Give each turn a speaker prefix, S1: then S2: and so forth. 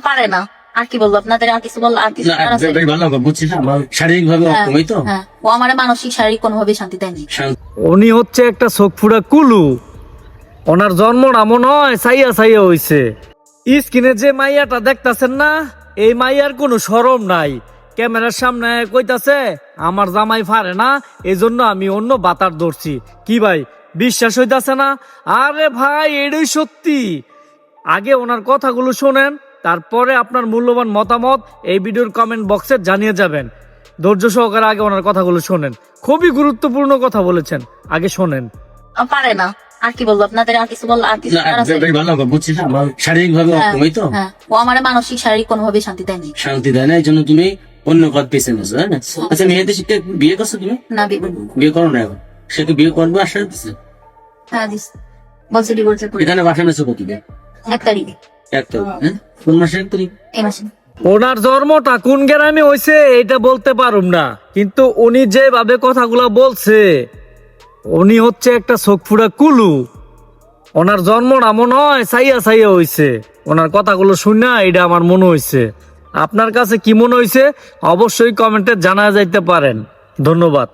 S1: পারে না। আর কি বলবো আপনাদের, আর কিছু বল, আর কিছু
S2: না,
S1: জানার আছে?
S2: বেশ ভালো হবে, বুঝছিস না, শারীরিক ভাবে
S1: হ্যাঁ,
S2: অক্ষমই তো।
S1: হ্যাঁ, ও আমার মানসিক শারীরিক কোনোভাবেই শান্তি দেয়নি।
S3: উনি হচ্ছে একটা চোখ ফুড়া কুলু। ওনার জন্মটা মনে হয় সাইয়া সাইয়া হইছে। স্ক্রিনে যে মাইয়াটা দেখতাছেন না, এই মাইয়ার কোনো শরম নাই। ক্যামেরার সামনে কইতাছে আমার জামাই পারে না, এই জন্য আমি অন্য বাতার ধরছি। কি ভাই, বিশ্বাস হইতাছে না? আরে ভাই, এটাই সত্যি। আগে ওনার কথাগুলো শোনেন, তারপরে আপনার মূল্যবান মতামত এই ভিডিওর কমেন্ট বক্সে জানিয়ে যাবেন। ধৈর্য সহকারে আগে ওনার কথাগুলো শোনেন। খুবই গুরুত্বপূর্ণ কথা বলেছেন, আগে শোনেন।
S1: পারে না। আর কি বলবো আপনাদের, আর কিছু বল, আর কিছু
S2: না,
S1: জানার আছে?
S2: বেশ ভালো হবে, বুঝছিস না, শারীরিক ভাবে
S1: হ্যাঁ,
S2: অক্ষমই তো।
S1: হ্যাঁ, ও আমার মানসিক শারীরিক কোনোভাবেই শান্তি দেয়নি।
S2: শান্তি দেয় না, এই জন্য তুমি অন্য পথ বেছে নিয়েছো, তাই না? আচ্ছা, মেয়েদের শিক্ষা বিয়ে করছো তুমি?
S1: না বিয়ে।
S2: বিয়ে করো না এখন? সে কি বিয়ে করবে আশা দিচ্ছে?
S1: হ্যাঁ দিস, বলছে ডিভোর্সের পরে
S2: এখানে বাসা নেছো কত দিন?
S1: 1 তারিখে,
S2: 1 তারিখ, হ্যাঁ? কোন মাসে 1 তারিখ?
S1: এই মাসে।
S3: ওনার জন্মটা কোন গ্রামে হয়েছে এটা বলতে পারুম না, কিন্তু উনি যেভাবে কথাগুলো বলছে, উনি হচ্ছে একটা চোখ ফুড়া কুলু। ওনার জন্মটা মনে হয় সাইয়া সাইয়া হইছে। ওনার কথাগুলো শুনে এটা আমার মনে হয়েছে। আপনার কাছে কি মনে হয়েছে অবশ্যই কমেন্টে জানা যাইতে পারেন। ধন্যবাদ।